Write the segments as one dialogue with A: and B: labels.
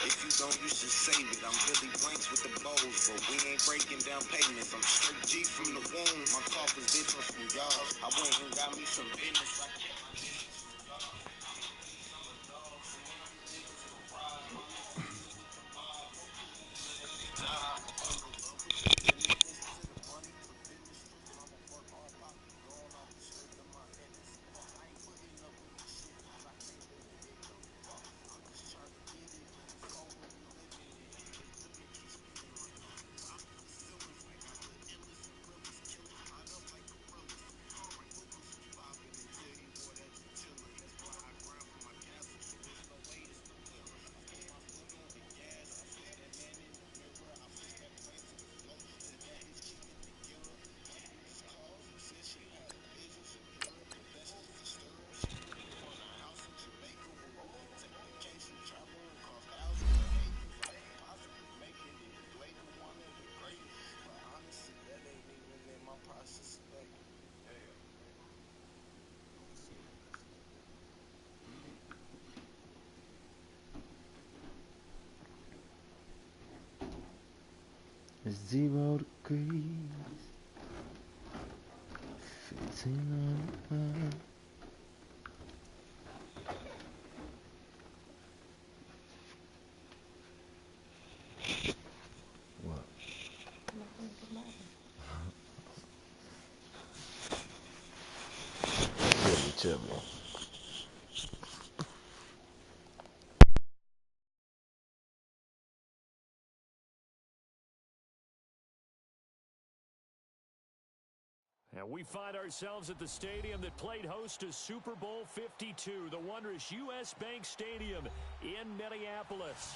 A: If you don't, you should save it. I'm Billy Blanks with the bows, but we ain't breaking down payments. I'm straight G from the womb. My coffers different from y'all. I went and got me some business. I kept my distance from y'all. I'm a beast, I'm a dog. So when you niggas will ride, my niggas with the mob. Let me die. The niggas to the money, but in the streets, I'ma work hard, poppy, going off the strength of my Hennessy. I ain't putting up with this shit, cause I can't live in ignorance. I'm just trying to get it, and it's over, we living it. They really keep spinning my top of the ceilings like I the illest and realest killer, hot up like gorillas. Right hookers was popping and tell you, boy, that you chillin'. That's why I grind for my castle, so there's no way it's no feeling. I put my foot on the gas, I face that man in the mirror, I push that plan to the flow, said that is keeping it together. My bitch calls and said she had a vision from Europe, but that's just a stir. She really want a house in Jamaica with roofing, vacation, traveling, cost thousands of acres. I could possibly make it if you label one of the greatest, but honestly, that ain't even in my process of making it.
B: Zero degrees. Fitting on. What? Chubby.
C: And we find ourselves at the stadium that played host to Super Bowl 52, the wondrous U.S. Bank Stadium in Minneapolis.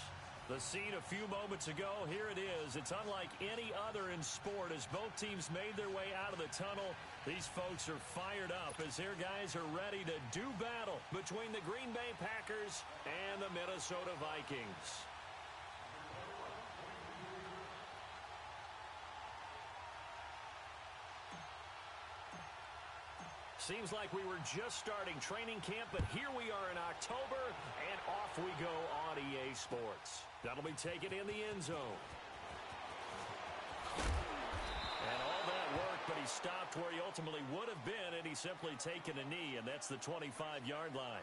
C: The scene a few moments ago, here it is. It's unlike any other in sport as both teams made their way out of the tunnel. These folks are fired up as their guys are ready to do battle between the Green Bay Packers and the Minnesota Vikings. Seems like we were just starting training camp, but here we are in October, and off we go on EA Sports. That'll be taken in the end zone. And all that work, but he stopped where he ultimately would have been, and he's simply taken a knee, and that's the 25-yard line.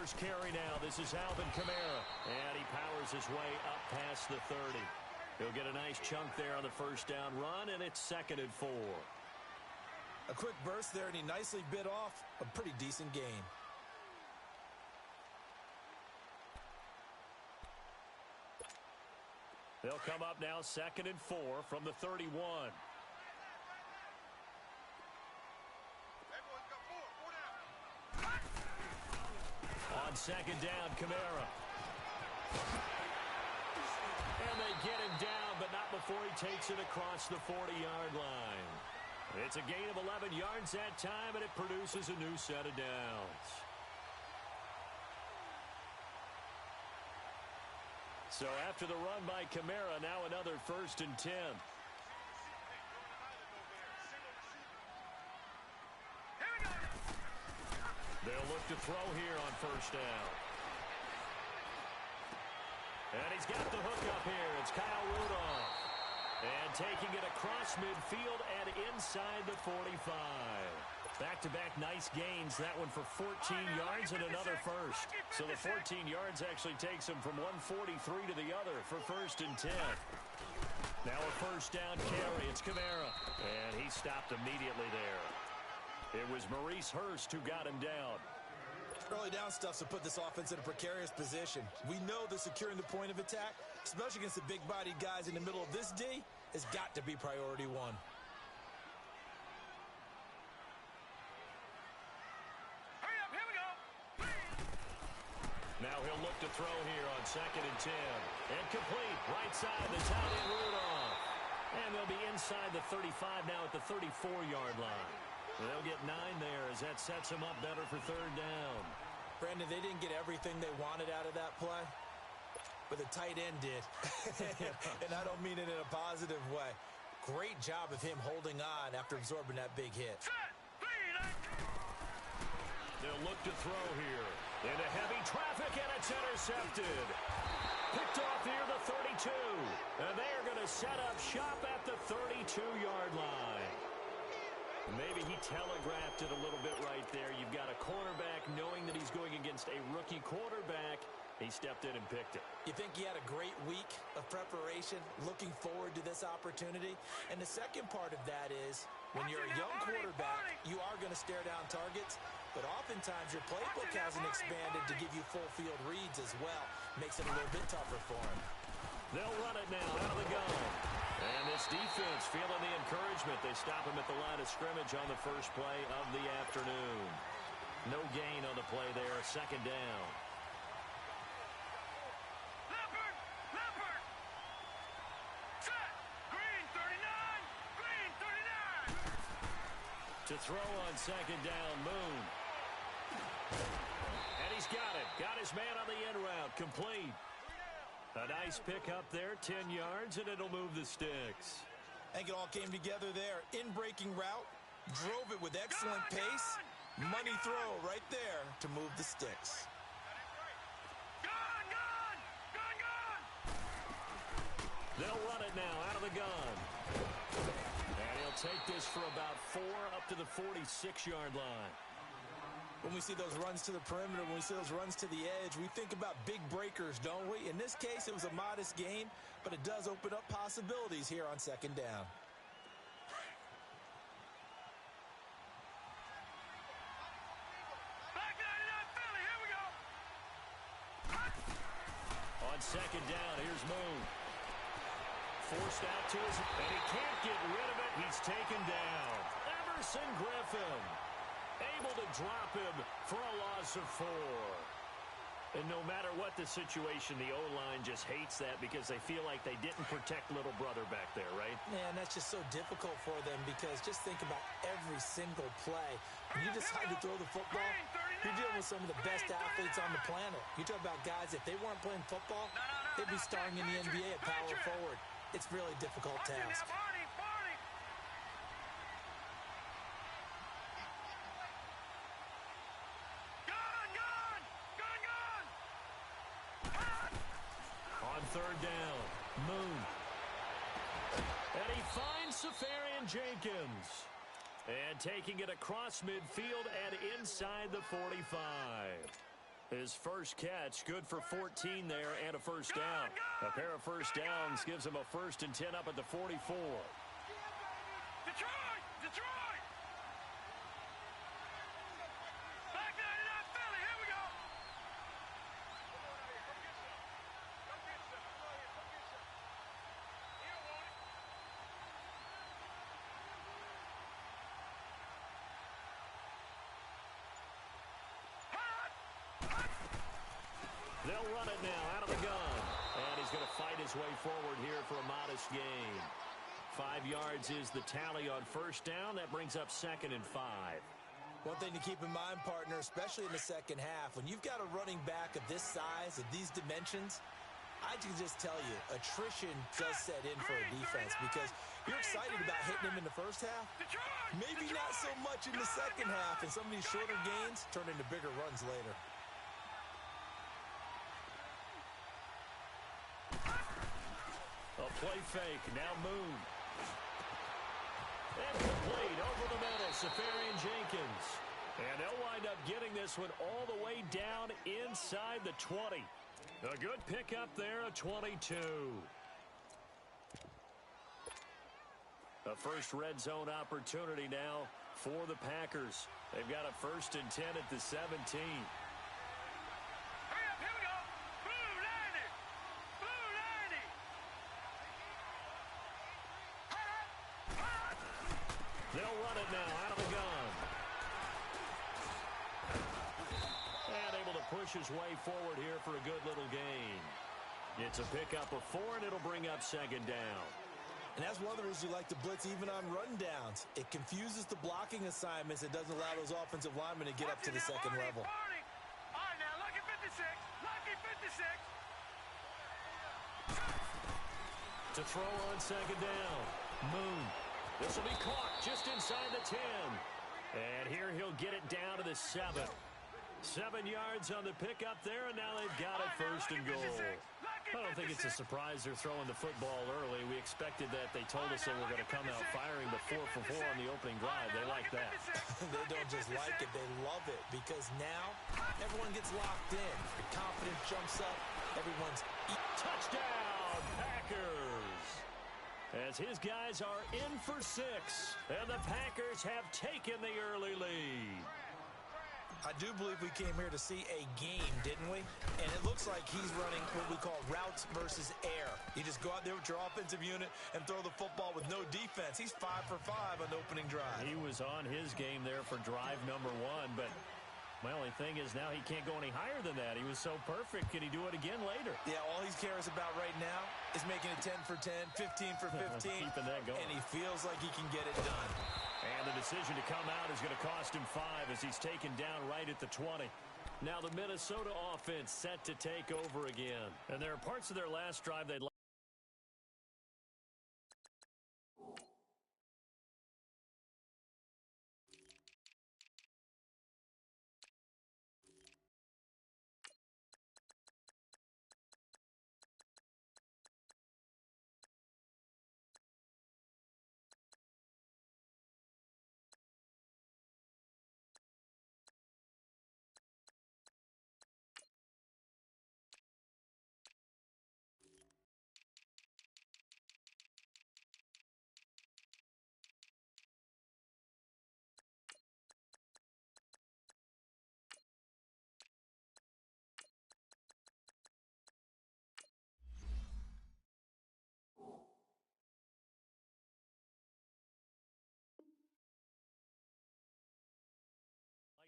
C: First carry now. This is Alvin Kamara. And he powers his way up past the 30. He'll get a nice chunk there on the first down run, and it's 2nd and 4.
D: A quick burst there, and he nicely bit off a pretty decent gain.
C: They'll come up now 2nd and 4 from the 31. On 2nd down, Kamara. And they get him down, but not before he takes it across the 40-yard line. It's a gain of 11 yards that time, and it produces a new set of downs. So after the run by Kamara, now another 1st and 10. They'll look to throw here on 1st down. And he's got the hook up here. It's Kyle Rudolph. And taking it across midfield and inside the 45. Back-to-back nice gains. That one for 14 yards and another first. So the 14 yards actually takes him from 143 to the other for 1st and 10. Now a 1st down carry. It's Kamara. And he stopped immediately there. It was Maurice Hurst who got him down.
D: Early down stuff to put this offense in a precarious position. We know that securing the point of attack, especially against the big-bodied guys in the middle of this D, has got to be priority one.
E: Hurry up, here we go.
C: Now he'll look to throw here on 2nd and 10. And complete, right side, the tight end Rudolph. And they'll be inside the 35 now at the 34-yard line. They'll get 9 there as that sets them up better for third down.
D: Brandon, they didn't get everything they wanted out of that play, but the tight end did. And I don't mean it in a positive way. Great job of him holding on after absorbing that big hit.
C: They'll look to throw here. Into heavy traffic, and it's intercepted. Picked off near the 32. And they are going to set up shop at the 32-yard line. Maybe he telegraphed it a little bit right there. You've got a cornerback knowing that he's going against a rookie quarterback. He stepped in and picked it.
D: You think he had a great week of preparation, looking forward to this opportunity? And the second part of that is, when you're a young quarterback, you are going to stare down targets, but oftentimes your playbook hasn't expanded to give you full field reads as well. Makes it a little bit tougher for him.
C: They'll run it now out of the gun. And this defense feeling the encouragement. They stop him at the line of scrimmage on the first play of the afternoon. No gain on the play there, second down. To throw on second down, Moon. And he's got it. Got his man on the end route. Complete. A nice pick up there, 10 yards, and it'll move the sticks.
D: I think it all came together there. In-breaking route, drove it with excellent pace. Money throw right there to move the sticks.
C: They'll run it now out of the gun. And he'll take this for about 4 up to the 46-yard line.
D: When we see those runs to the perimeter, when we see those runs to the edge, we think about big breakers, don't we? In this case, it was a modest gain, but it does open up possibilities here on second down.
C: On second down, here's Moon. Forced out to his, and he can't get rid of it. He's taken down. Emerson Griffin able to drop him for a loss of 4. And no matter what the situation, the O-line just hates that because they feel like they didn't protect little brother back there, right?
D: Man, that's just so difficult for them because just think about every single play. When you decide to throw the football, you're dealing with some of the best athletes on the planet. You talk about guys, if they weren't playing football, they'd be starring in the NBA at power forward. It's a really difficult task.
C: On third down, Moon. And he finds Safarian Jenkins. And taking it across midfield and inside the 45. His first catch, good for 14 there and a first down. A pair of first downs gives him a 1st and 10 up at the 44.
E: Detroit! Detroit! Back 99 Philly, here we go!
C: They'll run it now out of the gun. And he's going to fight his way forward here for a modest gain. 5 yards is the tally on first down. That brings up 2nd and 5.
D: One thing to keep in mind, partner, especially in the second half, when you've got a running back of this size, of these dimensions, I can just tell you, attrition does set in for a defense because you're excited about hitting him in the first half. Maybe not so much in the second half, and some of these shorter gains turn into bigger runs later.
C: A play fake, now Moon. And complete over the middle, Safarian Jenkins. And they'll wind up getting this one all the way down inside the 20. A good pickup there, a 22. A first red zone opportunity now for the Packers. They've got a 1st and 10 at the 17.
E: Hurry up, here we go! Blue 90! Blue 90!
C: They'll run it now out of the gun. And able to push his way forward here for a good little gain. It's a pickup of 4, and it'll bring up 2nd down.
D: And that's one of the reasons you like to blitz even on rundowns. It confuses the blocking assignments. It doesn't allow those offensive linemen to get up to the second level.
E: All right, now, lucky 56. Lucky 56.
C: To throw on second down. Moon. This will be caught just inside the 10. And here he'll get it down to the 7. 7 yards on the pickup there, and now they've got it first and goal. I don't think it's a surprise they're throwing the football early. We expected that. They told us they were going to come out firing, but 4 for 4 on the opening drive. They like that.
D: They don't just like it, they love it, because now everyone gets locked in. The confidence jumps up. Everyone's
C: Touchdown, Packers! As his guys are in for 6, and the Packers have taken the early lead.
D: I do believe we came here to see a game, didn't we? And it looks like he's running what we call routes versus air. You just go out there with your offensive unit and throw the football with no defense. He's 5 for 5 on the opening drive.
C: He was on his game there for drive number 1, but my only thing is now he can't go any higher than that. He was so perfect. Can he do it again later?
D: Yeah, all he cares about right now is making it 10 for 10, 15 for 15.
C: Keeping that going.
D: And he feels like he can get it done.
C: And the decision to come out is going to cost him 5 as he's taken down right at the 20. Now the Minnesota offense set to take over again. And there are parts of their last drive they'd like.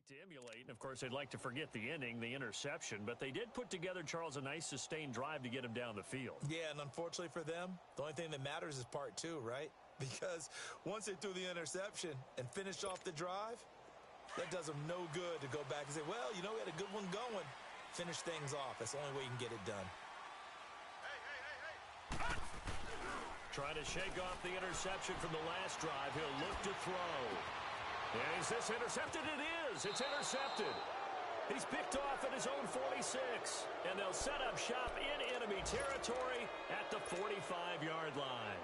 C: To emulate, and of course they'd like to forget the inning, the interception, but they did put together, Charles, a nice sustained drive to get him down the field.
D: Yeah, and unfortunately for them, the only thing that matters is part 2, right? Because once they threw the interception and finished off the drive, that does them no good to go back and say, well, you know, we had a good one going. Finish things off. That's the only way you can get it done.
C: Trying to shake off the interception from the last drive. He'll look to throw. And is this intercepted? It is. It's intercepted. He's picked off at his own 46. And they'll set up shop in enemy territory at the 45-yard line.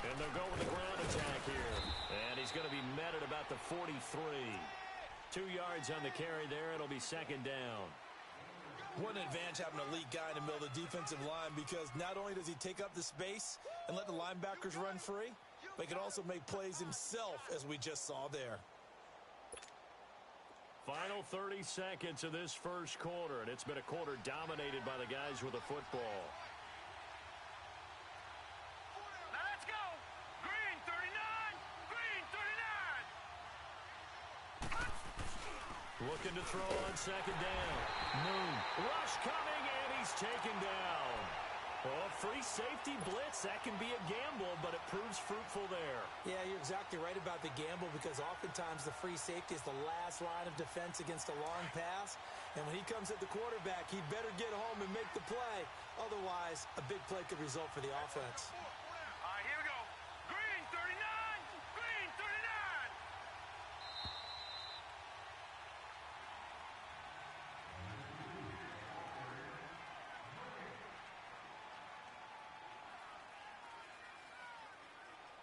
C: And they'll go with the ground attack here. And he's going to be met at about the 43. 2 yards on the carry there. It'll be second down.
D: What an advantage having an elite guy in the middle of the defensive line, because not only does he take up the space and let the linebackers run free, but he can also make plays himself, as we just saw there.
C: Final 30 seconds of this first quarter, and it's been a quarter dominated by the guys with the football.
E: Now let's go. Green 39. Green 39.
C: Looking to throw on second down. Moon. Rush coming, and he's taken down. Well, free safety blitz, that can be a gamble, but it proves fruitful there.
D: Yeah, you're exactly right about the gamble, because oftentimes the free safety is the last line of defense against a long pass. And when he comes at the quarterback, he better get home and make the play. Otherwise, a big play could result for the offense.
E: All right, here we go. Green 39. Green 39.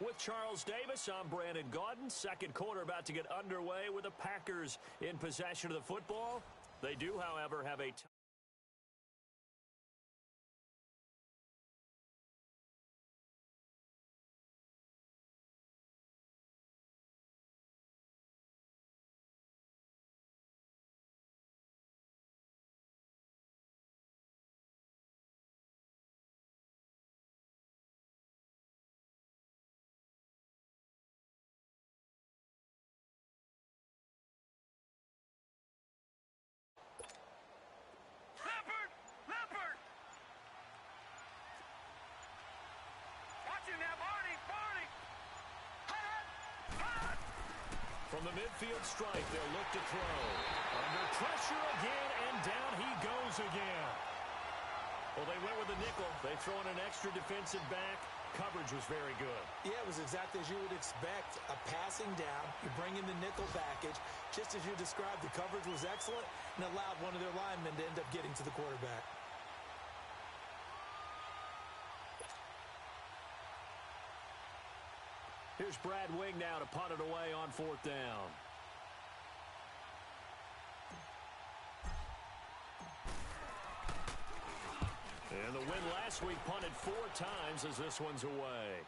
C: With Charles Davis, I'm Brandon Gaudin. Second quarter about to get underway with the Packers in possession of the football. They do, however, have a From the midfield stripe, they'll look to throw. Under pressure again, and down he goes again. Well, they went with a nickel. They throw in an extra defensive back. Coverage was very good.
D: Yeah, it was exactly as you would expect. A passing down, you bring in the nickel package. Just as you described, the coverage was excellent and allowed one of their linemen to end up getting to the quarterback.
C: Here's Brad Wing now to punt it away on 4th down. And the win last week punted 4 times as this one's away.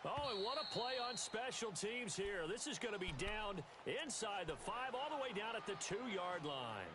C: Oh, and what a play on special teams here. This is going to be down inside the 5, all the way down at the 2-yard line.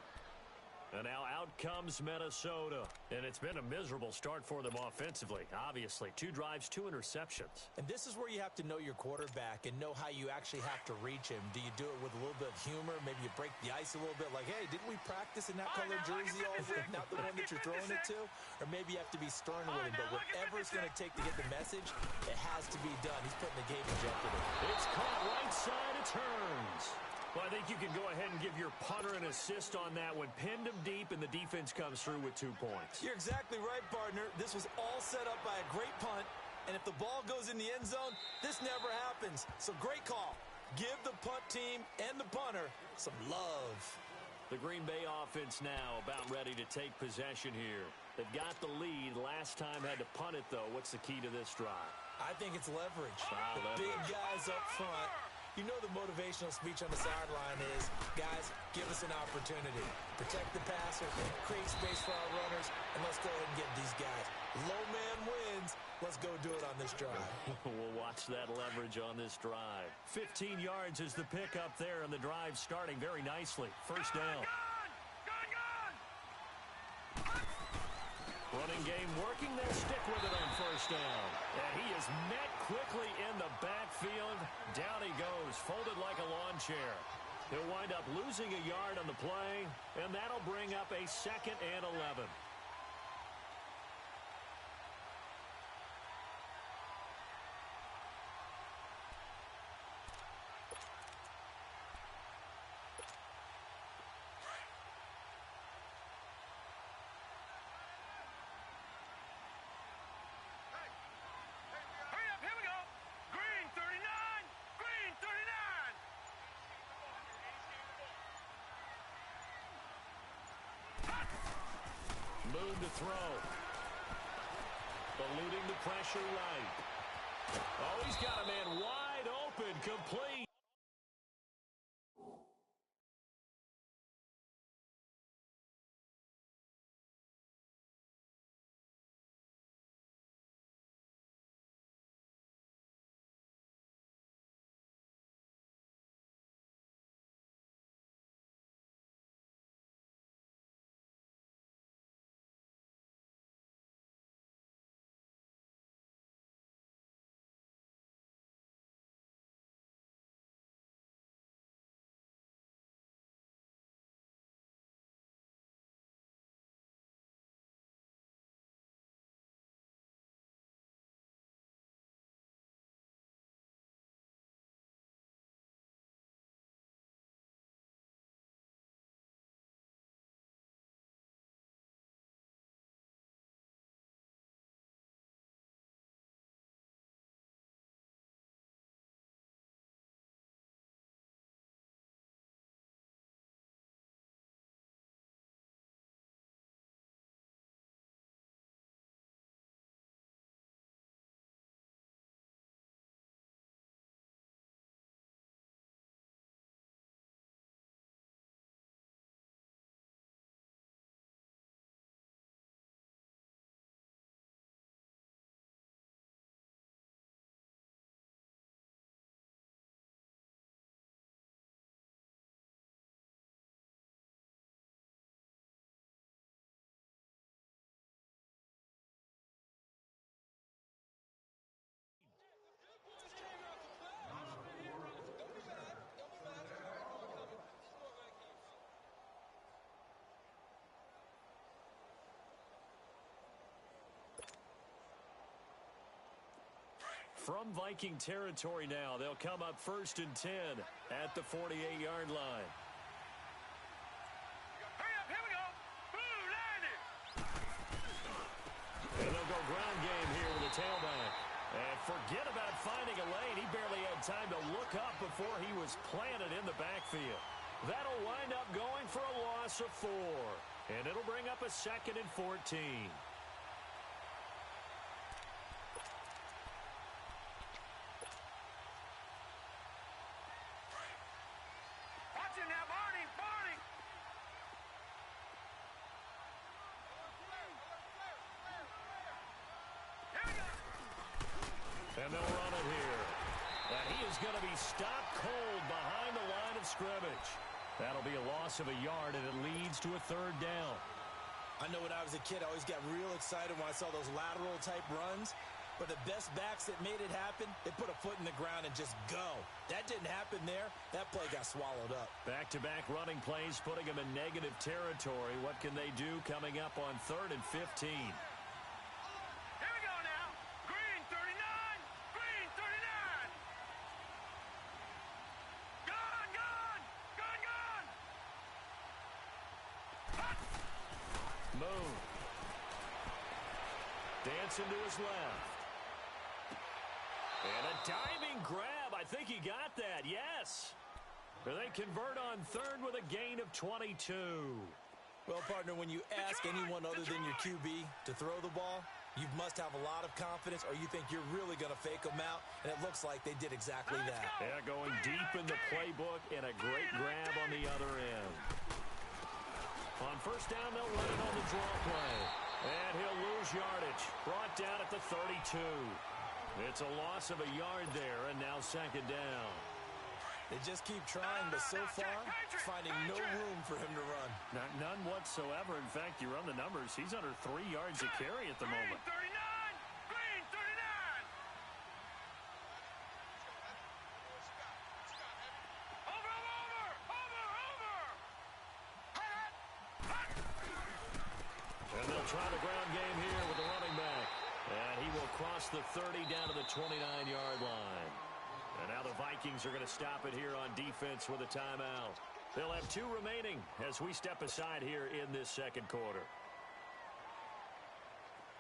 C: And now out comes Minnesota. And it's been a miserable start for them offensively, obviously. 2 drives, 2 interceptions.
D: And this is where you have to know your quarterback and know how you actually have to reach him. Do you do it with a little bit of humor? Maybe you break the ice a little bit like, hey, didn't we practice in that colored jersey all week? Not the one that you're throwing it to? Or maybe you have to be stern with him. But whatever it's going to take to get the message, it has to be done. He's putting the game in jeopardy.
C: It's caught right side. It turns. Well, I think you can go ahead and give your punter an assist on that one. Pinned him deep, and the defense comes through with 2 points.
D: You're exactly right, partner. This was all set up by a great punt, and if the ball goes in the end zone, this never happens. So great call. Give the punt team and the punter some love.
C: The Green Bay offense now about ready to take possession here. They've got the lead. Last time had to punt it, though. What's the key to this drive?
D: I think it's leverage.
C: Leverage.
D: Big guys up front. You know the motivational speech on the sideline is, guys, give us an opportunity. Protect the passer, create space for our runners, and let's go ahead and get these guys. Low man wins. Let's go do it on this drive.
C: We'll watch that leverage on this drive. 15 yards is the pickup there, and the drive starting very nicely. First down. Running game working. They'll stick with it on first down. And he is met quickly in the backfield. Down he goes, folded like a lawn chair. He'll wind up losing a yard on the play, and that'll bring up a 2nd and 11. Moon to throw. Eluding the pressure right. Oh, he's got a man wide open, complete. From Viking territory now, they'll come up 1st and 10 at the 48-yard line.
E: Hurry up, here we go. Blue, line it.
C: And they'll go ground game here with the tailback. And forget about finding a lane. He barely had time to look up before he was planted in the backfield. That'll wind up going for a loss of 4. And it'll bring up a 2nd and 14.
E: Watch it now, Barney, Barney. Here we go.
C: And they'll run it here. And he is going to be stopped cold behind the line of scrimmage. That'll be a loss of a yard, and it leads to a 3rd down.
D: I know when I was a kid, I always got real excited when I saw those lateral-type runs. But the best backs that made it happen, they put a foot in the ground and just go. That didn't happen there. That play got swallowed up.
C: Back-to-back running plays, putting them in negative territory. What can they do coming up on 3rd and 15?
E: Here we go now. Green 39. Green 39. Gone, gone. Gone, gone. Hot.
C: Moon. Dancing to his left. And a diving grab. I think he got that. Yes. They convert on 3rd with a gain of 22.
D: Well, partner, when you ask anyone other than your QB to throw the ball, you must have a lot of confidence or you think you're really going to fake them out, and it looks like they did exactly that.
C: Yeah, going deep in the playbook and a great grab on the other end. On 1st down, they'll run it on the draw play. And he'll lose yardage. Brought down at the 32. It's a loss of a yard there, and now 2nd down.
D: They just keep trying, but so far, finding no room for him to run.
C: None whatsoever. In fact, you run the numbers. He's under 3 yards a carry at the moment.
E: Green 39. Green 39. Over, over, over, over. Hot, hot.
C: And they'll try the ground game here with the running back. And he will cross the 30 down to the 29-yard line. And now the Vikings are going to stop it here on defense with a timeout. They'll have 2 remaining as we step aside here in this 2nd quarter.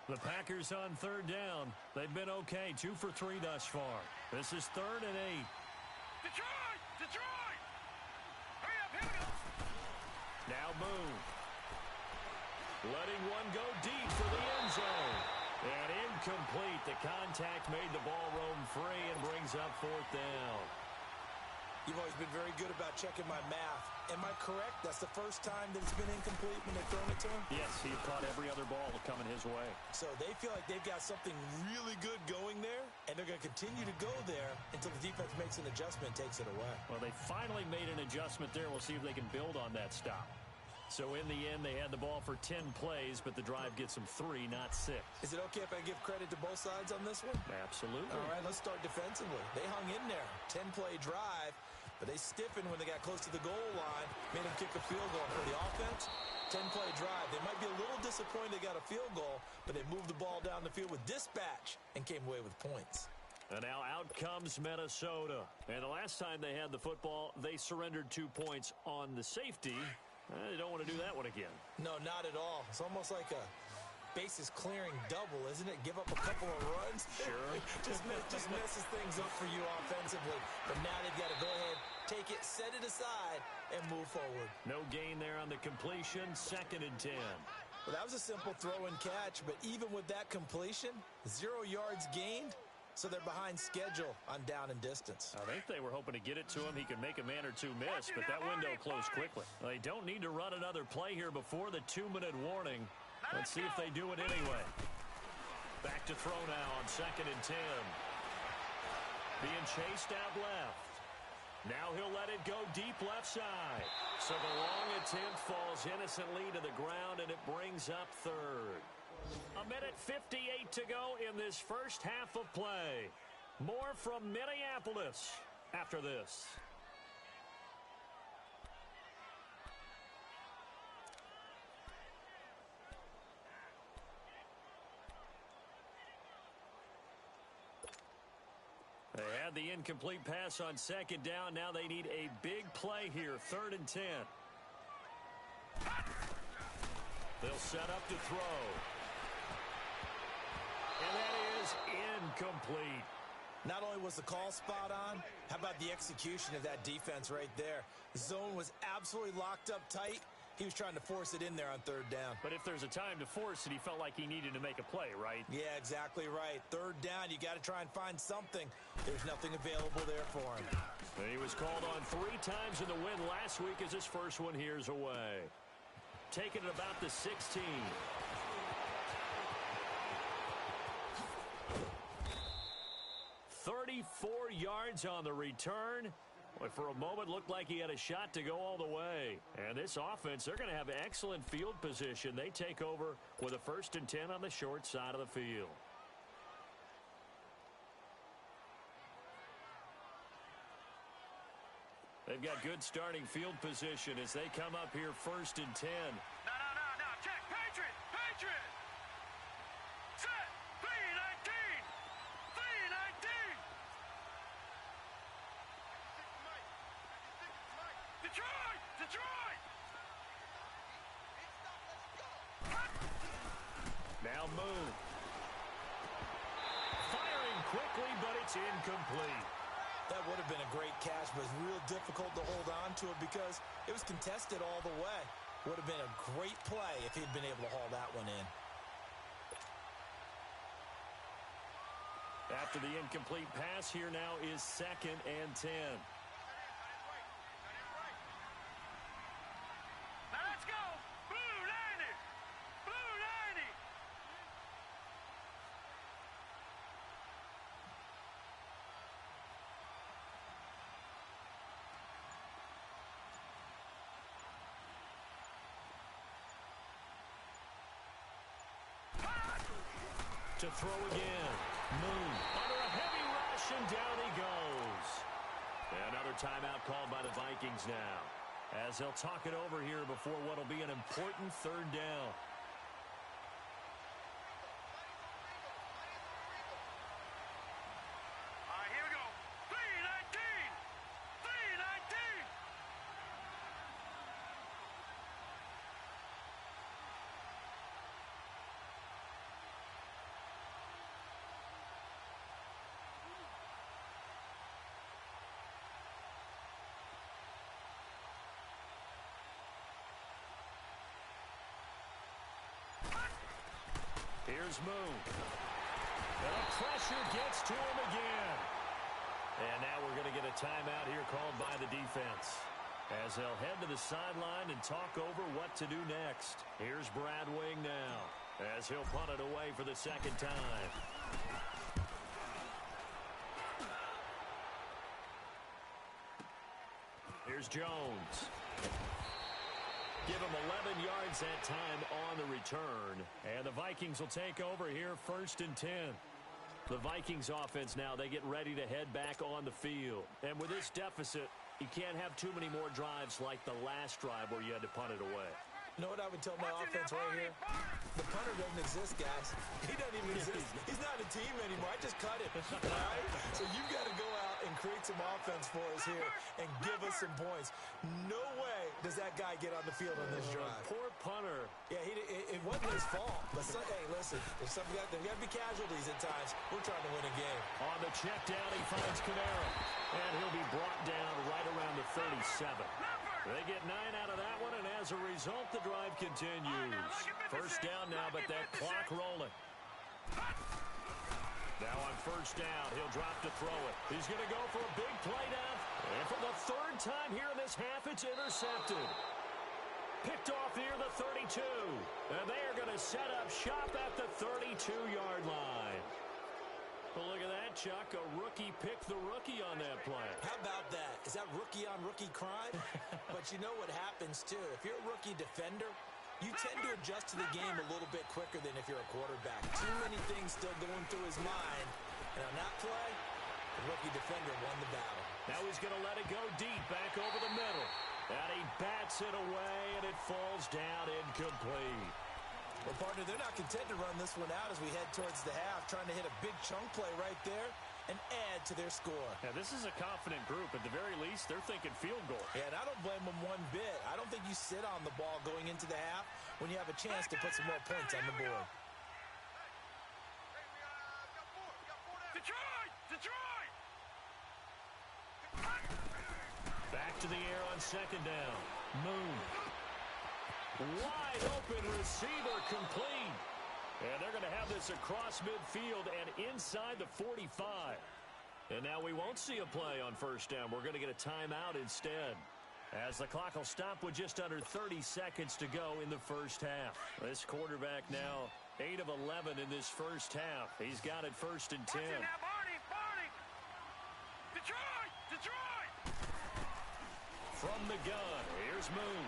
C: The Packers on 3rd down. They've been okay, 2 for 3 thus far. This is 3rd and 8.
E: Detroit, Detroit. Hurry up, here we go.
C: Now Boone. Letting one go deep for the end zone. And incomplete. The contact made the ball roam free and brings up 4th down.
D: You've always been very good about checking my math. Am I correct? That's the first time that it's been incomplete when they've thrown it to him?
C: Yes, he caught every other ball coming his way.
D: So they feel like they've got something really good going there, and they're going to continue to go there until the defense makes an adjustment and takes it away.
C: Well, they finally made an adjustment there. We'll see if they can build on that stop. So in the end, they had the ball for 10 plays, but the drive gets them 3, not 6.
D: Is it okay if I give credit to both sides on this one?
C: Absolutely.
D: All right, let's start defensively. They hung in there. 10-play drive, but they stiffened when they got close to the goal line, made them kick a field goal. For the offense, 10-play drive. They might be a little disappointed they got a field goal, but they moved the ball down the field with dispatch and came away with points.
C: And now out comes Minnesota. And the last time they had the football, they surrendered 2 points on the safety. They don't want to do that one again.
D: No, not at all. It's almost like a bases clearing double, isn't it? Give up a couple of runs.
C: Sure.
D: just messes things up for you offensively. But now they've got to go ahead, take it, set it aside, and move forward.
C: No gain there on the completion. 2nd and 10.
D: Well, that was a simple throw and catch, but even with that completion, 0 yards gained. So they're behind schedule on down and distance.
C: I think they were hoping to get it to him. He could make a man or 2 miss, but that window closed quickly. They don't need to run another play here before the 2-minute warning. Let's see if they do it anyway. Back to throw now on 2nd and 10. Being chased out left. Now he'll let it go deep left side. So the long attempt falls innocently to the ground, and it brings up 3rd. 1:58 to go in this first half of play. More from Minneapolis after this. Had the incomplete pass on second down. Now they need a big play here, 3rd and 10. They'll set up to throw. And that is incomplete.
D: Not only was the call spot on, how about the execution of that defense right there? The zone was absolutely locked up tight. He was trying to force it in there on 3rd down.
C: But if there's a time to force it, he felt like he needed to make a play, right?
D: Yeah, exactly right. 3rd down, you got to try and find something. There's nothing available there for him.
C: And he was called on 3 times in the win last week as his first one here's away. Taking it about the 16. 34 yards on the return. But for a moment, looked like he had a shot to go all the way. And this offense, they're going to have excellent field position. They take over with a 1st and 10 on the short side of the field. They've got good starting field position as they come up here 1st and 10.
E: No. Check. Patriot. Set. 3-19. 3-19. Detroit.
C: Now Moon. Firing quickly, but it's incomplete.
D: That would have been a great catch, but it's real difficult to hold on to it because it was contested all the way. Would have been a great play if he'd been able to haul that one in.
C: After the incomplete pass, here now is 2nd and 10.
E: Now let's go. Blue 90. Blue 90.
C: To throw again. Moon under a heavy rush, and down he goes. Another timeout called by the Vikings now, as they'll talk it over here before what will be an important 3rd down.
E: All right, here we go. 3-19. 3-19.
C: Here's Moon. And the pressure gets to him again. And now we're going to get a timeout here called by the defense, as they'll head to the sideline and talk over what to do next. Here's Brad Wing now, as he'll punt it away for the 2nd time. Here's Jones. Give him 11 yards that time on the return. And the Vikings will take over here 1st and 10. The Vikings offense now, they get ready to head back on the field. And with this deficit, you can't have too many more drives like the last drive where you had to punt it away.
D: You know what I would tell my offense right here? The punter doesn't exist, guys. He doesn't even exist. He's not a team anymore. I just cut him. All right? So you've got to go out and create some offense for us here and give us some points. No way does that guy get on the field on this drive.
C: Poor punter.
D: Yeah, it wasn't his fault. But hey, listen, there's got to be casualties at times. We're trying to win a game.
C: On the check down, he finds Camaro. And he'll be brought down right around the 37. They get 9 out of that one, and as a result, the drive continues. 1st down now, but that clock rolling. Now on 1st down, he'll drop to throw it. He's going to go for a big play down. And for the 3rd time here in this half, it's intercepted. Picked off near the 32. And they are going to set up shop at the 32-yard line. Well, look at that, Chuck. A rookie picked the rookie on that play.
D: How about that? Is that rookie-on-rookie crime? But you know what happens, too. If you're a rookie defender, you tend to adjust to the game a little bit quicker than if you're a quarterback. Too many things still going through his mind. And on that play, the rookie defender won the battle.
C: Now he's going to let it go deep, back over the middle. And he bats it away, and it falls down incomplete.
D: Well, partner, they're not content to run this one out as we head towards the half, trying to hit a big chunk play right there. and add to their score.
C: Yeah, this is a confident group. At the very least, they're thinking field goal.
D: Yeah, and I don't blame them one bit. I don't think you sit on the ball going into the half when you have a chance to put some more points on the board.
E: Detroit! Detroit!
C: Back to the air on second down. Moon. Wide open receiver complete. And they're going to have this across midfield and inside the 45. And now we won't see a play on first down. We're going to get a timeout instead, as the clock will stop with just under 30 seconds to go in the first half. This quarterback now 8 of 11 in this first half. He's got it first and 10.
E: Now, Barney! Barney! Detroit! Detroit!
C: From the gun, here's Moon.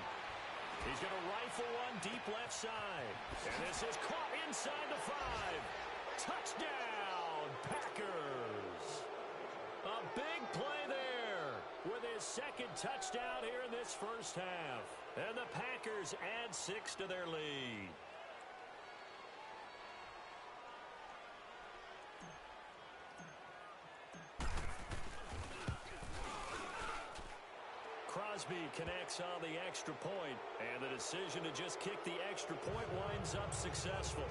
C: He's going to rifle one deep left side. And this is caught inside the 5. Touchdown, Packers. A big play there with his second touchdown here in this first half. And the Packers add 6 to their lead. Crosby connects on the extra point, and the decision to just kick the extra point winds up successful.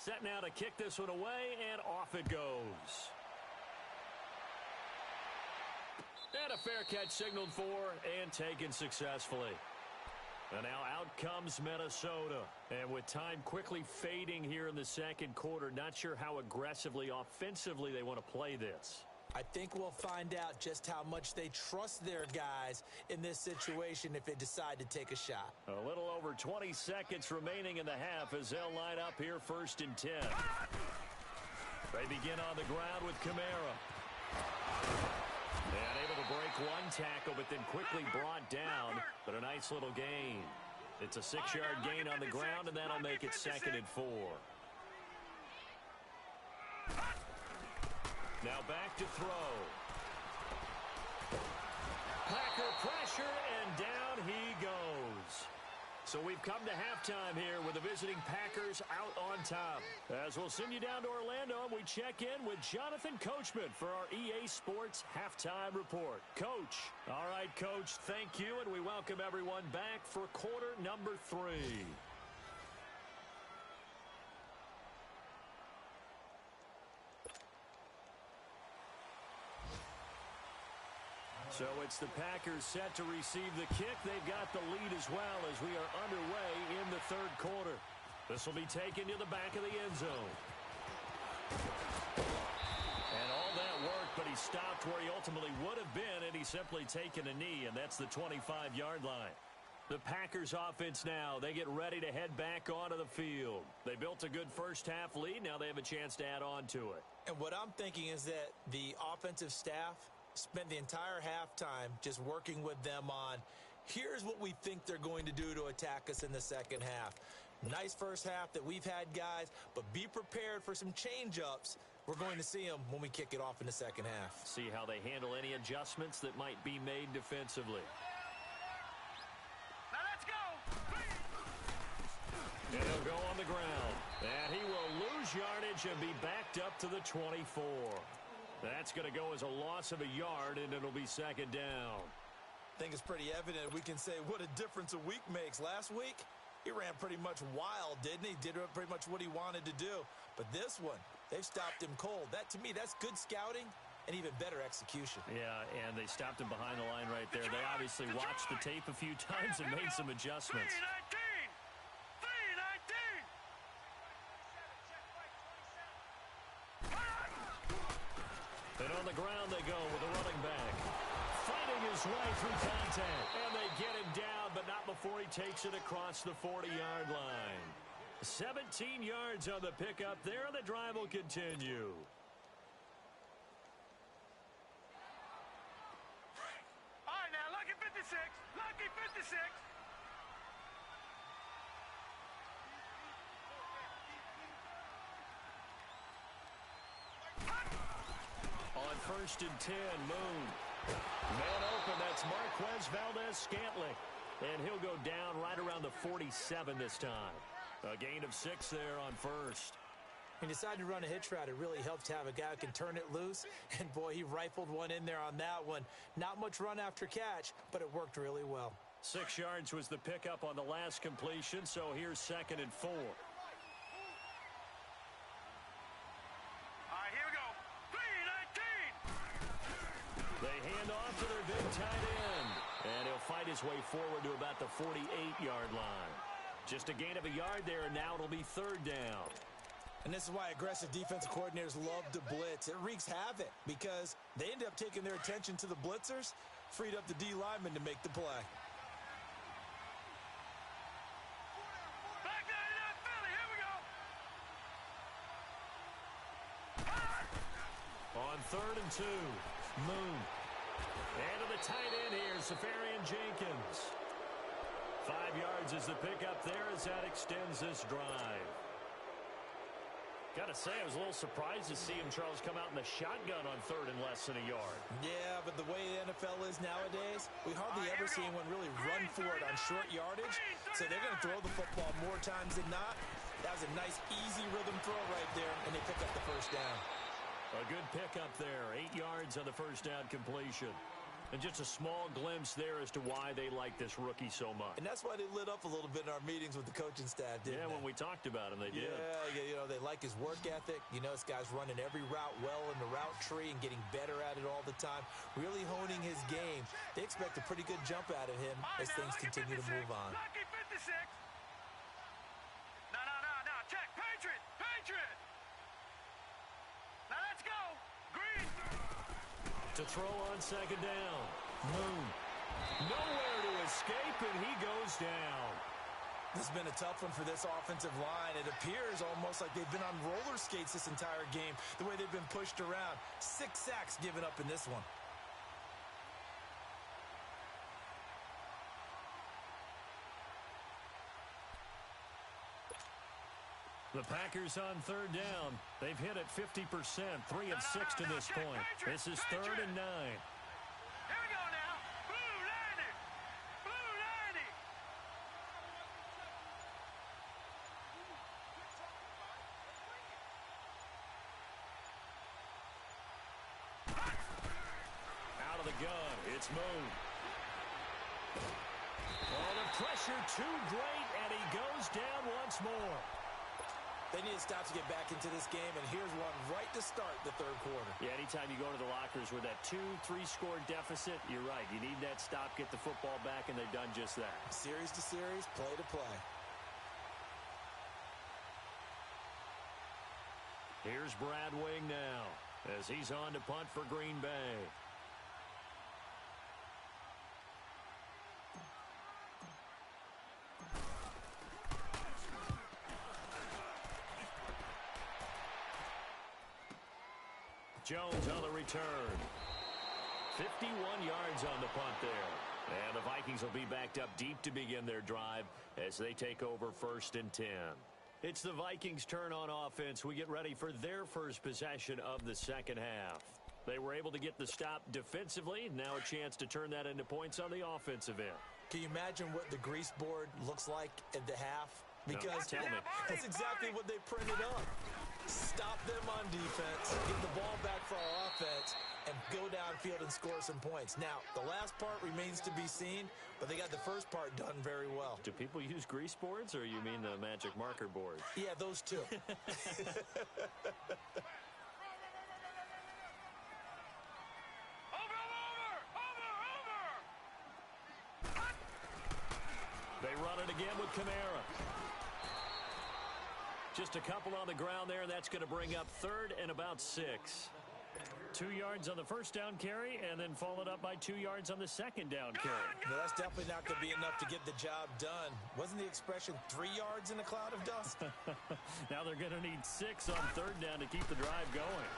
C: Set now to kick this one away, and off it goes. And a fair catch signaled for and taken successfully. And now out comes Minnesota. And with time quickly fading here in the second quarter, not sure how aggressively, offensively they want to play this.
D: I think we'll find out just how much they trust their guys in this situation if they decide to take a shot.
C: A little over 20 seconds remaining in the half as they'll line up here first and 10. They begin on the ground with Kamara. And able to break one tackle, but then quickly brought down. But a nice little gain. It's a 6-yard gain on the ground, and that'll make it 2nd and 4. Now back to throw. Packer pressure, and down he goes. So we've come to halftime here with the visiting Packers out on top. As we'll send you down to Orlando, we check in with Jonathan Coachman for our EA Sports Halftime Report. Coach. All right, Coach, thank you, and we welcome everyone back for quarter number 3. So it's the Packers set to receive the kick. They've got the lead as well as we are underway in the third quarter. This will be taken to the back of the end zone. And all that worked, but he stopped where he ultimately would have been, and he's simply taken a knee, and that's the 25-yard line. The Packers offense now, they get ready to head back onto the field. They built a good first half lead. Now they have a chance to add on to it.
D: And what I'm thinking is that the offensive staff spent the entire halftime just working with them on, here's what we think they're going to do to attack us in the second half. Nice first half that we've had, guys, but be prepared for some change-ups. We're going to see them when we kick it off in the second half.
C: See how they handle any adjustments that might be made defensively.
E: Now let's go!
C: And he'll go on the ground. And he will lose yardage and be backed up to the 24. That's going to go as a loss of a yard, and it'll be second down.
D: I think it's pretty evident we can say what a difference a week makes. Last week, he ran pretty much wild, didn't he? Did pretty much what he wanted to do. But this one, they've stopped him cold. That, to me, that's good scouting and even better execution.
C: Yeah, and they stopped him behind the line right there. They obviously watched the tape a few times and made some adjustments.
E: 319!
C: And on the ground they go with a running back. fighting his way through contact. And they get him down, but not before he takes it across the 40-yard line. 17 yards on the pickup there, and the drive will continue.
E: All right, now, lucky 56. Lucky 56.
C: On 1st and 10, Moon. Man open, that's Marquez Valdez-Scantling. And he'll go down right around the 47 this time. A gain of 6 there on 1st.
D: He decided to run a hitch route. It really helped to have a guy who can turn it loose. And, boy, he rifled one in there on that one. Not much run after catch, but it worked really well.
C: 6 yards was the pickup on the last completion, so here's 2nd and 4.
E: All right, here we go. 3-19.
C: They hand off to their big tight end. And he'll fight his way forward to about the 48-yard line. Just a gain of a yard there, and now it'll be 3rd down.
D: And this is why aggressive defensive coordinators love to blitz. It wreaks havoc because they end up taking their attention to the blitzers, freed up the D lineman to make the play.
E: Back 99 Philly, here we go.
C: On 3rd and 2, Moon. And to the tight end here, Safarian Jenkins. 5 yards is the pickup there as that extends this drive. Got to say, I was a little surprised to see him, Charles, come out in the shotgun on 3rd and less than a yard.
D: Yeah, but the way the NFL is nowadays, we hardly ever see anyone really run for it on short yardage. So they're going to throw the football more times than not. That was a nice, easy rhythm throw right there, and they pick up the 1st down.
C: A good pickup there, 8 yards on the 1st down completion. And just a small glimpse there as to why they like this rookie so much.
D: And that's why they lit up a little bit in our meetings with the coaching staff, didn't they?
C: Yeah, when we talked about him, they did.
D: Yeah, you know, they like his work ethic. You know, this guy's running every route well in the route tree and getting better at it all the time, really honing his game. They expect a pretty good jump out of him as things continue to move on.
E: Lucky 56. No. Check. Patriot. Now let's go. Green.
C: To throw on 2nd down. Moon. Nowhere to escape, and he goes down.
D: This has been a tough one for this offensive line. It appears almost like they've been on roller skates this entire game, the way they've been pushed around. 6 sacks given up in this one.
C: The Packers on 3rd down. They've hit it 50%, 3 of 6 to this point. This is 3rd and 9.
E: Here we go now. Blue 90. Blue 90.
C: Out of the gun, it's Moon. Oh, the pressure too great, and he goes down once more.
D: They need to stop to get back into this game, and here's one right to start the 3rd quarter.
C: Yeah, anytime you go to the lockers with that 2-3 score deficit, you're right. You need that stop, get the football back, and they've done just that.
D: Series to series, play to play.
C: Here's Brad Wing now as he's on to punt for Green Bay. Jones on the return. 51 yards on the punt there. And the Vikings will be backed up deep to begin their drive as they take over 1st and 10. It's the Vikings' turn on offense. We get ready for their first possession of the 2nd half. They were able to get the stop defensively. Now a chance to turn that into points on the offensive end.
D: Can you imagine what the grease board looks like at the half? Because
C: tell me.
D: that's exactly what they printed up. Stop them on defense, get the ball back for our offense, and go downfield and score some points. Now, the last part remains to be seen, but they got the first part done very well.
C: Do people use grease boards, or you mean the magic marker board?
D: Yeah, those two.
E: Over.
C: They run it again with Kamara. Just a couple on the ground there, and that's going to bring up 3rd and about 6. 2 yards on the first down carry, and then followed up by 2 yards on the second down carry.
D: No, that's definitely not going to be enough to get the job done. Wasn't the expression 3 yards in a cloud of dust?
C: Now they're going to need 6 on third down to keep the drive going.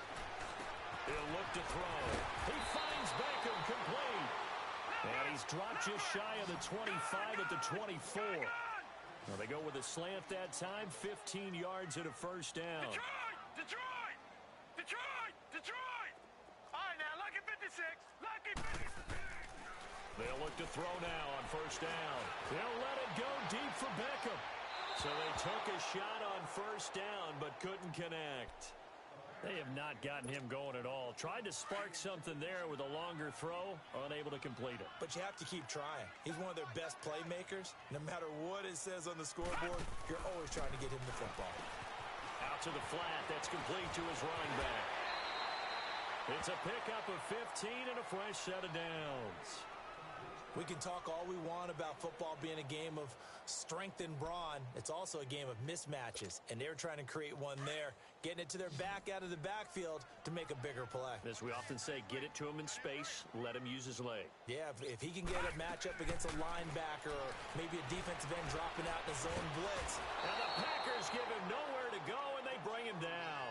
C: He'll look to throw. He finds Beckham complete. And he's dropped just shy of the 25 at the 24. Now they go with a slant that time, 15 yards and a first down.
E: Detroit! Detroit! Detroit! All right, now, lucky 56. Lucky 56.
C: They'll look to throw now on first down. They'll let it go deep for Beckham. So they took a shot on first down, but couldn't connect. They have not gotten him going at all. Tried to spark something there with a longer throw, unable to complete it.
D: But you have to keep trying. He's one of their best playmakers. No matter what it says on the scoreboard, you're always trying to get him the football.
C: Out to the flat. That's complete to his running back. It's a pickup of 15 and a fresh set of downs.
D: We can talk all we want about football being a game of strength and brawn. It's also a game of mismatches, and they're trying to create one there, getting it to their back out of the backfield to make a bigger play.
C: As we often say, get it to him in space, let him use his leg.
D: Yeah, if he can get a matchup against a linebacker or maybe a defensive end dropping out in a zone blitz.
C: And the Packers give him nowhere to go, and they bring him down.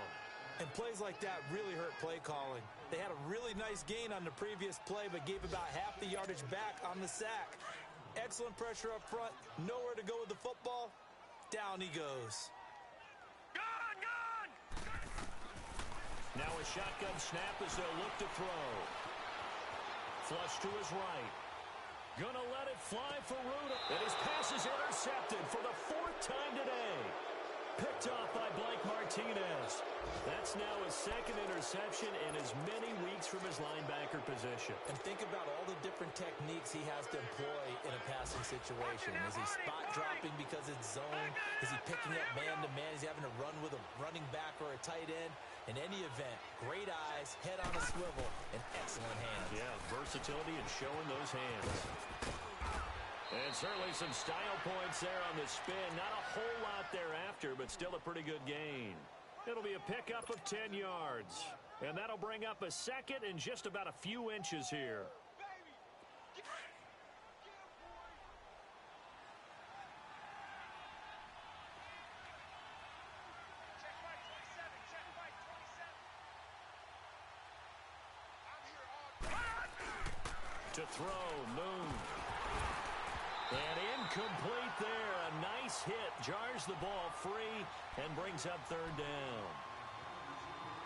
D: And plays like that really hurt play calling. They had a really nice gain on the previous play, but gave about half the yardage back on the sack. Excellent pressure up front. Nowhere to go with the football. Down he goes.
E: Gone!
C: Now a shotgun snap as they'll look to throw. Flush to his right. Gonna let it fly for Ruda. And his pass is intercepted for the 4th time today. Picked off by Blake Martinez. That's now his 2nd interception in as many weeks from his linebacker position.
D: And think about all the different techniques he has to employ in a passing situation. Is he spot dropping because it's zone? Is he picking up man-to-man? Is he having to run with a running back or a tight end? In any event, great eyes, head on a swivel, and excellent hands.
C: Yeah, versatility and showing those hands. And certainly some style points there on the spin. Not a whole lot thereafter, but still a pretty good gain. It'll be a pickup of 10 yards. And that'll bring up a 2nd and just about a few inches here. To throw, Moon. And incomplete there. A nice hit. Jars the ball free and brings up 3rd down.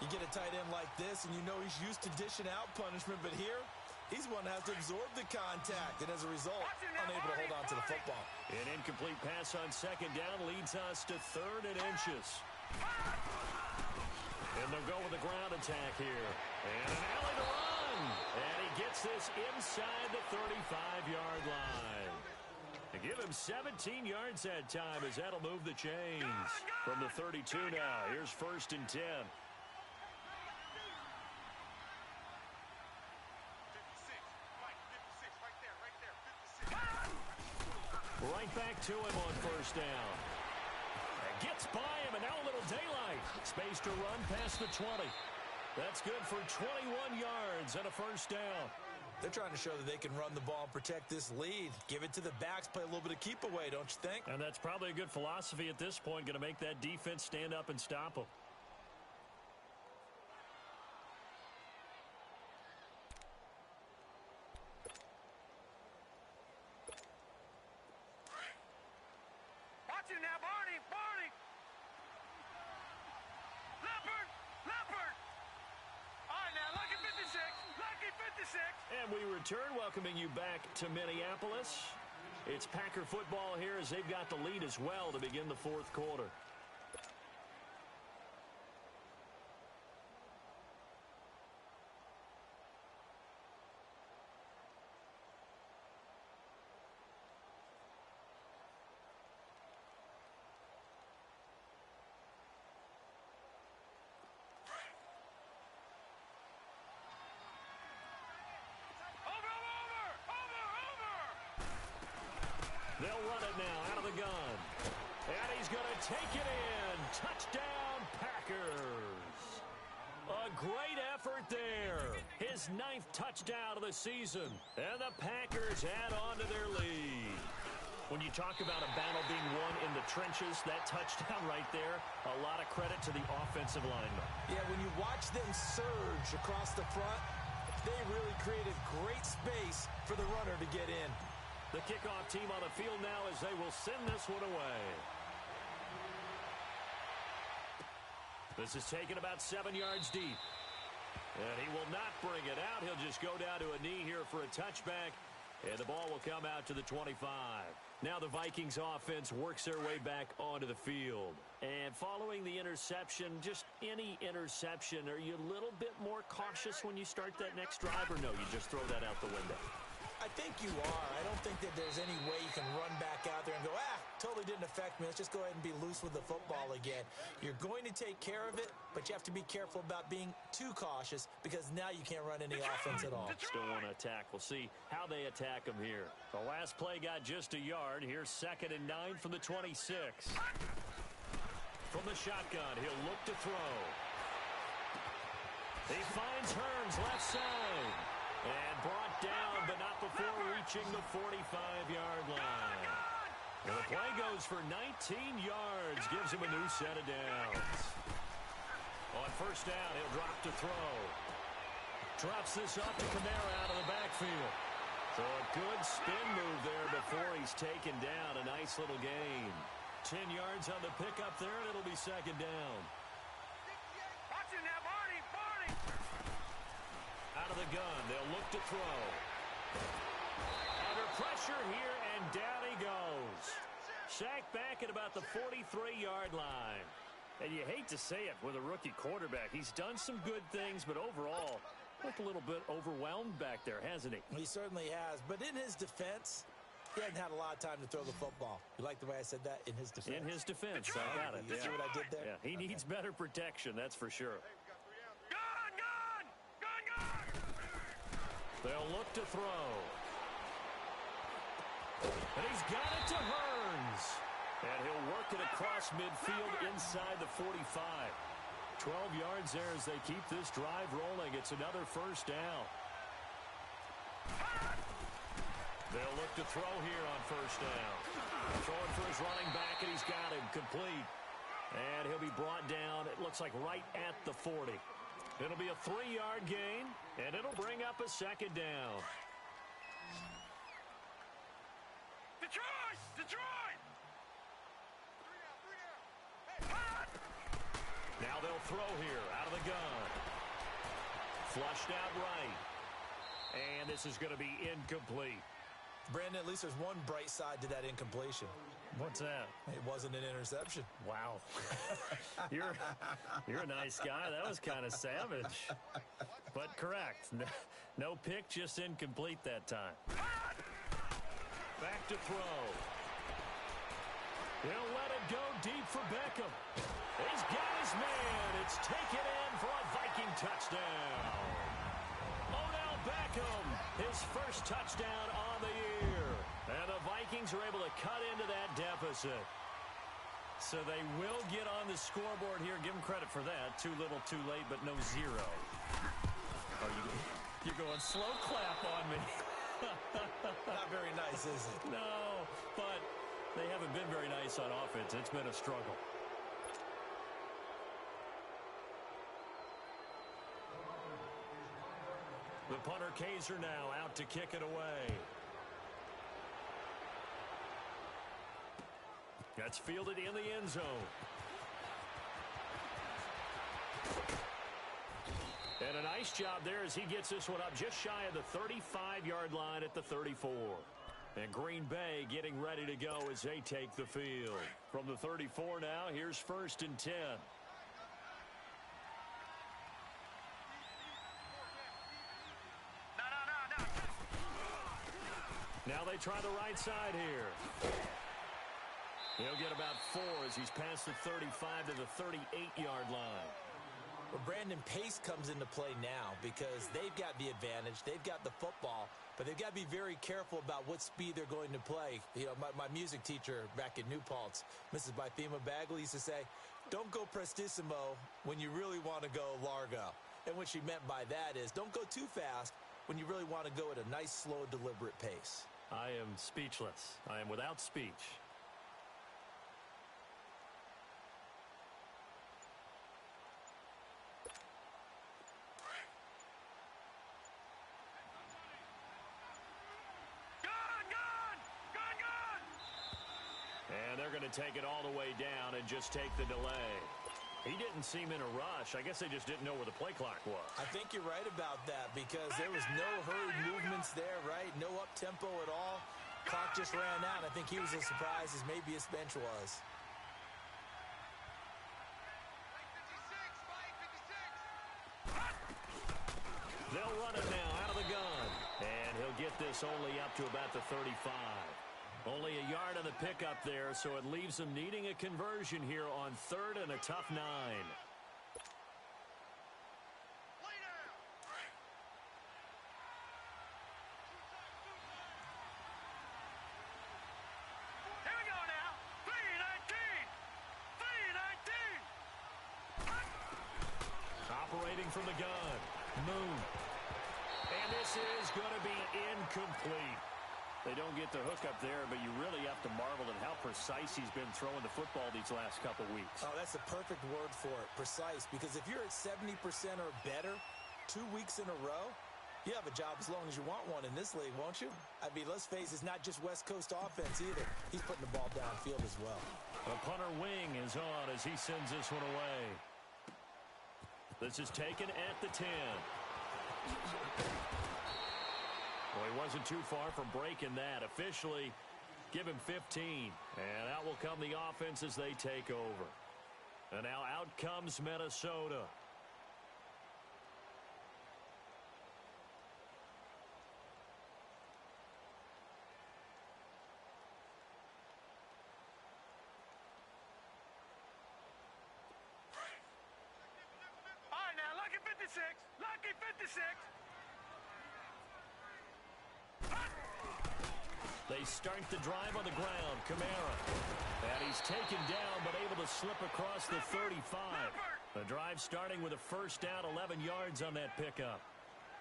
D: You get a tight end like this, and you know he's used to dishing out punishment, but here, he's one that has to absorb the contact, and as a result, unable to hold on to the football.
C: An incomplete pass on 2nd down leads us to 3rd and inches. And they'll go with a ground attack here. And an alley to run. And he gets this inside the 35-yard line. To give him 17 yards that time, as that'll move the chains. From the 32 now, here's 1st and 10.
E: 56, Mike, 56, right there, 56.
C: Right back to him on 1st down. And gets by him, and now a little daylight. Space to run past the 20. That's good for 21 yards and a 1st down.
D: They're trying to show that they can run the ball and protect this lead. Give it to the backs, play a little bit of keep away, don't you think?
C: And that's probably a good philosophy at this point, going to make that defense stand up and stop them.
E: Watch him now, Barney! Leopard! All right, now, lucky 56! Lucky 56!
C: And we return, welcoming you back to Minneapolis. It's Packer football here as they've got the lead as well to begin the 4th quarter. They'll run it now out of the gun. And he's going to take it in. Touchdown, Packers. A great effort there. His 9th touchdown of the season. And the Packers add on to their lead. When you talk about a battle being won in the trenches, that touchdown right there, a lot of credit to the offensive lineman.
D: Yeah, when you watch them surge across the front, they really created great space for the runner to get in.
C: The kickoff team on the field now as they will send this one away. This is taken about 7 yards deep. And he will not bring it out. He'll just go down to a knee here for a touchback. And the ball will come out to the 25. Now the Vikings offense works their way back onto the field. And following the interception, just any interception, are you a little bit more cautious when you start that next drive, or no, you just throw that out the window?
D: I think you are. I don't think that there's any way you can run back out there and go, totally didn't affect me. Let's just go ahead and be loose with the football again. You're going to take care of it, but you have to be careful about being too cautious because now you can't run any offense at all.
C: Still want to attack. We'll see how they attack them here. The last play got just a yard. Here's 2nd and 9 from the 26. From the shotgun, he'll look to throw. He finds Hearns left side. And brought down, but not before reaching the 45-yard line. And the play goes for 19 yards, gives him a new set of downs. On 1st down, he'll drop to throw. Drops this off to Kamara out of the backfield. So a good spin move there before he's taken down. A nice little gain. 10 yards on the pickup there, and it'll be 2nd down.
E: Watch it now, Barney, Barney!
C: Out of the gun, they'll look to throw. Under pressure here, and down he goes. Sacked back at about the 43-yard line. And you hate to say it with a rookie quarterback. He's done some good things, but overall, looked a little bit overwhelmed back there, hasn't he?
D: He certainly has. But in his defense, he hadn't had a lot of time to throw the football. You like the way I said that? In his defense.
C: In his defense, I got it.
D: You see what I did there?
C: Yeah, he needs better protection, that's for sure.
E: Gun, gun! Gun, gun!
C: They'll look to throw. And he's got it to Hearns. And he'll work it across midfield inside the 45. 12 yards there as they keep this drive rolling. It's another 1st down. They'll look to throw here on 1st down. Throwing for his running back, and he's got him complete. And he'll be brought down, it looks like right at the 40. It'll be a 3-yard gain, and it'll bring up a 2nd down.
E: Detroit! Detroit!
C: Now they'll throw here out of the gun. Flushed out right. And this is going to be incomplete.
D: Brandon, at least there's one bright side to that incompletion.
C: What's that?
D: It wasn't an interception.
C: Wow. You're a nice guy. That was kind of savage. But correct. No pick, just incomplete that time. Back to throw. He'll let it go deep for Beckham. He's got his man. It's taken in for a Viking touchdown. Odell Beckham, his first touchdown on the year. And the Vikings are able to cut into that deficit. So they will get on the scoreboard here. Give them credit for that. Too little, too late, but no zero. Oh, you're going slow clap on me.
D: Not very nice, is it?
C: No, but they haven't been very nice on offense. It's been a struggle. The punter Kaiser now out to kick it away. That's fielded in the end zone. And a nice job there as he gets this one up just shy of the 35-yard line at the 34. And Green Bay getting ready to go as they take the field. From the 34 now, here's 1st and 10. Now they try the right side here. He'll get about 4 as he's past the 35 to the 38-yard line.
D: Well, Brandon, pace comes into play now because they've got the advantage. They've got the football, but they've got to be very careful about what speed they're going to play. You know, my music teacher back in New Paltz, Mrs. Bythema Bagley, used to say, don't go prestissimo when you really want to go largo. And what she meant by that is don't go too fast when you really want to go at a nice, slow, deliberate pace.
C: I am speechless. I am without speech. And they're going to take it all the way down and just take the delay. He didn't seem in a rush. I guess they just didn't know where the play clock was.
D: I think you're right about that because there was no hurried movements there, right? No up-tempo at all. Clock just ran out. I think he was as surprised as maybe his bench was.
C: They'll run it now out of the gun. And he'll get this only up to about the 35. Only a yard on the pickup there, so it leaves them needing a conversion here on 3rd and a tough 9.
E: Here we go now. 3-19.
C: Operating from the gun. Moon. And this is going to be incomplete. They don't get the hook up there, but you really have to marvel at how precise he's been throwing the football these last couple weeks.
D: Oh, that's the perfect word for it, precise, because if you're at 70% or better 2 weeks in a row, you have a job as long as you want one in this league, won't you? I mean, let's face it, it's not just West Coast offense either. He's putting the ball downfield as well.
C: The punter wing is on as he sends this one away. This is taken at the 10. Well, he wasn't too far from breaking that. Officially, give him 15. And out will come the offense as they take over. And now out comes Minnesota.
E: All right, now, lucky 56. Lucky 56.
C: They start the drive on the ground. Kamara. And he's taken down, but able to slip across the 35. The drive starting with a first down, 11 yards on that pickup.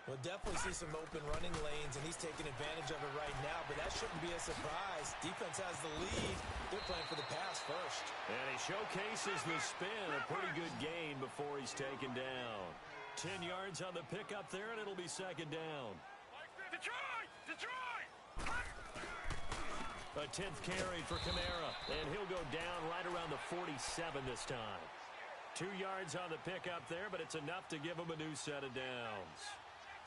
D: We'll definitely see some open running lanes, and he's taking advantage of it right now, but that shouldn't be a surprise. Defense has the lead. They're playing for the pass first.
C: And he showcases the spin. A pretty good gain before he's taken down. 10 yards on the pickup there, and it'll be second down.
E: Detroit! Detroit!
C: A 10th carry for Kamara, and he'll go down right around the 47 this time. 2 yards on the pickup there, but it's enough to give him a new set of downs.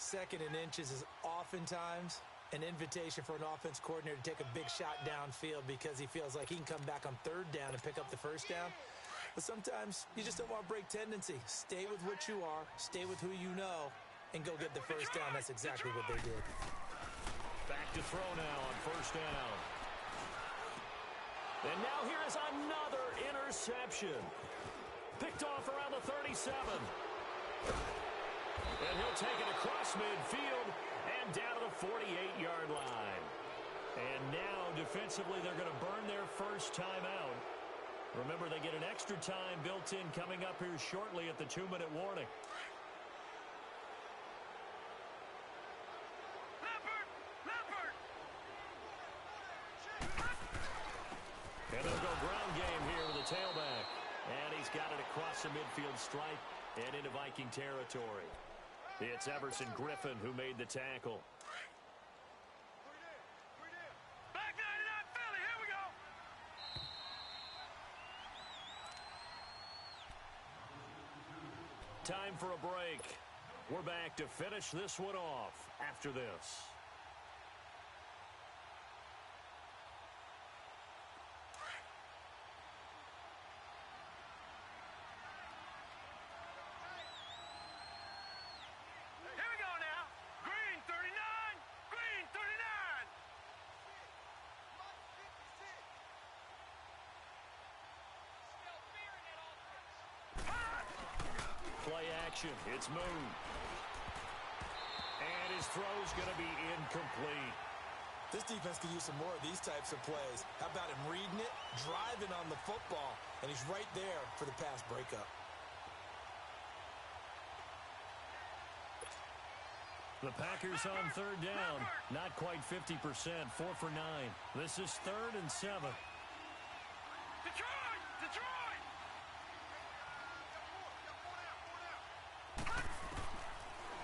D: 2nd and inches is oftentimes an invitation for an offense coordinator to take a big shot downfield because he feels like he can come back on 3rd down and pick up the first down. But sometimes you just don't want to break tendency. Stay with what you are, stay with who you know, and go get the first down. That's exactly what they did.
C: Back to throw now on first down. And now here is another interception. Picked off around the 37. And he'll take it across midfield and down to the 48-yard line. And now, defensively, they're going to burn their first time out. Remember, they get an extra time built in coming up here shortly at the 2-minute warning. And they'll go ground game here with the tailback. And he's got it across the midfield stripe and into Viking territory. It's Everson Griffin who made the tackle.
E: Back 99 Philly, here we go.
C: Time for a break. We're back to finish this one off after this. Play action. It's Moon. And his throw's going to be incomplete.
D: This defense could use some more of these types of plays. How about him reading it, driving on the football, and he's right there for the pass breakup.
C: The Packers on third down. Not quite 50%. 4 for 9. This is 3rd and 7.
E: Detroit! Detroit!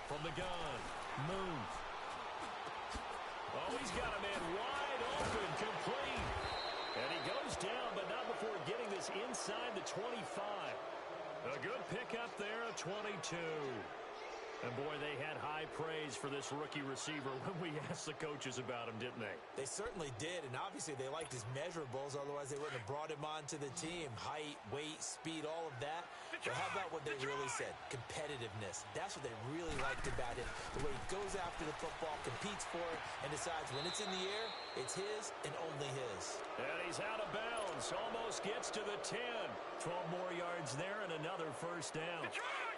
C: From the gun, Moon. Oh, he's got a man wide open, complete. And he goes down, but not before getting this inside the 25. A good pickup there, a 22. And, boy, they had high praise for this rookie receiver when we asked the coaches about him, didn't they?
D: They certainly did, and obviously they liked his measurables. Otherwise, they wouldn't have brought him onto the team. Height, weight, speed, all of that. But how about what they really said? Competitiveness. That's what they really liked about him. The way he goes after the football, competes for it, and decides when it's in the air, it's his and only his.
C: And he's out of bounds. Almost gets to the 10. 12 more yards there and another first down.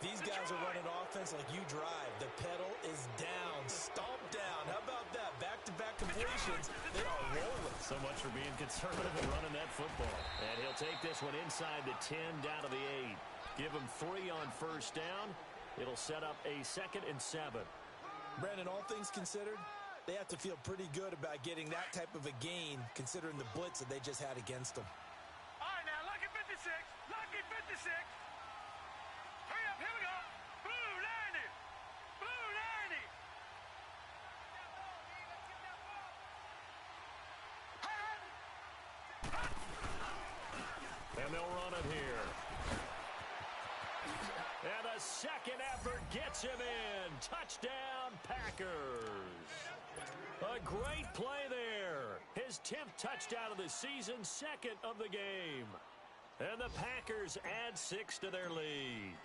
D: These guys are running offense like you drive. The pedal is down. Stomp down. How about that? Back-to-back completions. They are rolling.
C: So much for being conservative and running that football. And he'll take this one inside the 10 down to the 8. Give him 3 on first down. It'll set up a 2nd and 7.
D: Brandon, all things considered, they have to feel pretty good about getting that type of a gain considering the blitz that they just had against them.
E: All right, now, lucky 56. Lucky 56. Hurry up, here we go. Blue 90. Blue 90.
C: And they'll run it here. And the second effort gets him in. Touchdown, Packers. A great play there. His 10th touchdown of the season, 2nd of the game. And the Packers add 6 to their lead.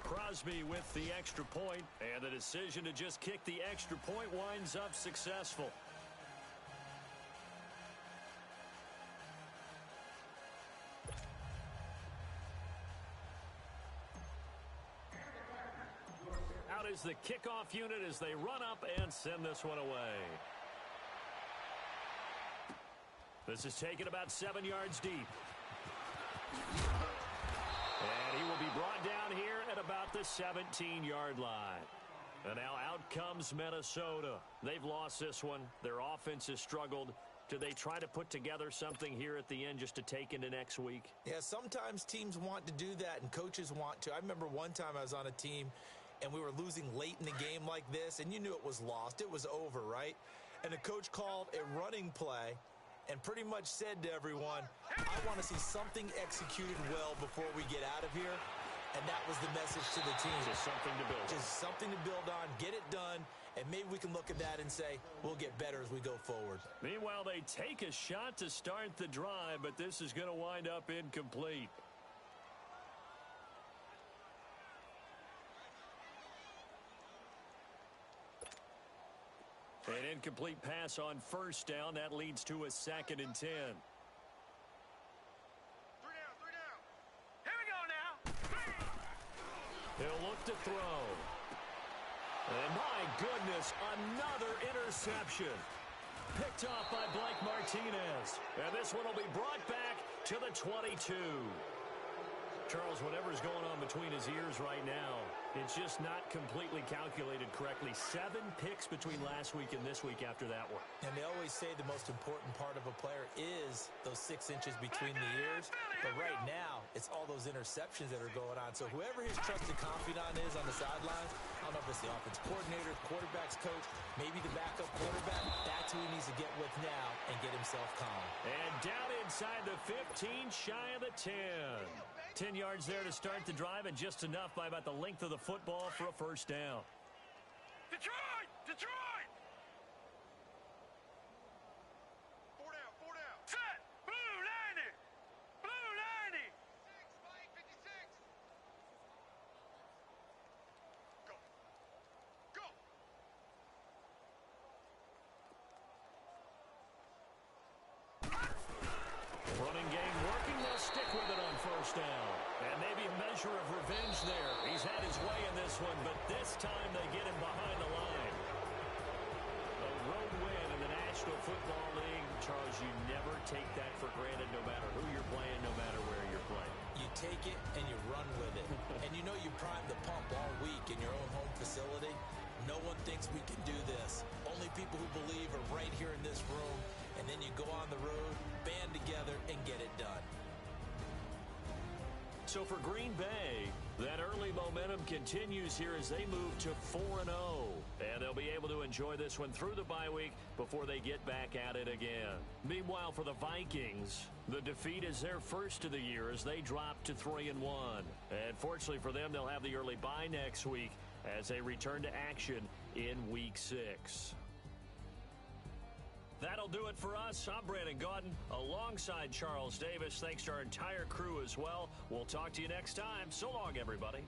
C: Crosby with the extra point, and the decision to just kick the extra point winds up successful. Out is the kickoff unit as they run up and send this one away. This is taken about 7 yards deep. And he will be brought down here at about the 17-yard line. And now out comes Minnesota. They've lost this one. Their offense has struggled. Do they try to put together something here at the end just to take into next week?
D: Yeah, sometimes teams want to do that and coaches want to. I remember one time I was on a team and we were losing late in the game like this, and you knew it was lost. It was over, right? And the coach called a running play and pretty much said to everyone, I want to see something executed well before we get out of here. And that was the message to the team.
C: Just something to build on.
D: Just something to build on, get it done, and maybe we can look at that and say, we'll get better as we go forward.
C: Meanwhile, they take a shot to start the drive, but this is going to wind up incomplete. An incomplete pass on first down. That leads to a 2nd and 10.
E: 3 down, 3 down. Here we go now.
C: He'll look to throw. And my goodness, another interception. Picked off by Blake Martinez. And this one will be brought back to the 22. Charles, whatever's going on between his ears right now, it's just not completely calculated correctly. 7 picks between last week and this week after that one.
D: And they always say the most important part of a player is those 6 inches between the ears. But right now, it's all those interceptions that are going on. So whoever his trusted confidant is on the sidelines, I don't know if it's the offense coordinator, quarterback's coach, maybe the backup quarterback, that's who he needs to get with now and get himself calm.
C: And down inside the 15, shy of the 10. 10 yards there to start the drive, and just enough by about the length of the football for a first down.
E: Detroit! Detroit! 4 down, 4 down. Set! Blue 90! Blue 90! 56! Go! Go!
C: Running game working. They'll stick with it on first first down. And maybe a measure of revenge there. He's had his way in this one, but this time they get him behind the line. A road win in the National Football League. Charles, you never take that for granted no matter who you're playing, no matter where you're playing.
D: You take it and you run with it. And you know you primed the pump all week in your own home facility. No one thinks we can do this. Only people who believe are right here in this room. And then you go on the road, band together, and get it done.
C: So for Green Bay, that early momentum continues here as they move to 4-0. And they'll be able to enjoy this one through the bye week before they get back at it again. Meanwhile, for the Vikings, the defeat is their first of the year as they drop to 3-1. And fortunately for them, they'll have the early bye next week as they return to action in Week 6. That'll do it for us. I'm Brandon Gaudin alongside Charles Davis. Thanks to our entire crew as well. We'll talk to you next time. So long, everybody.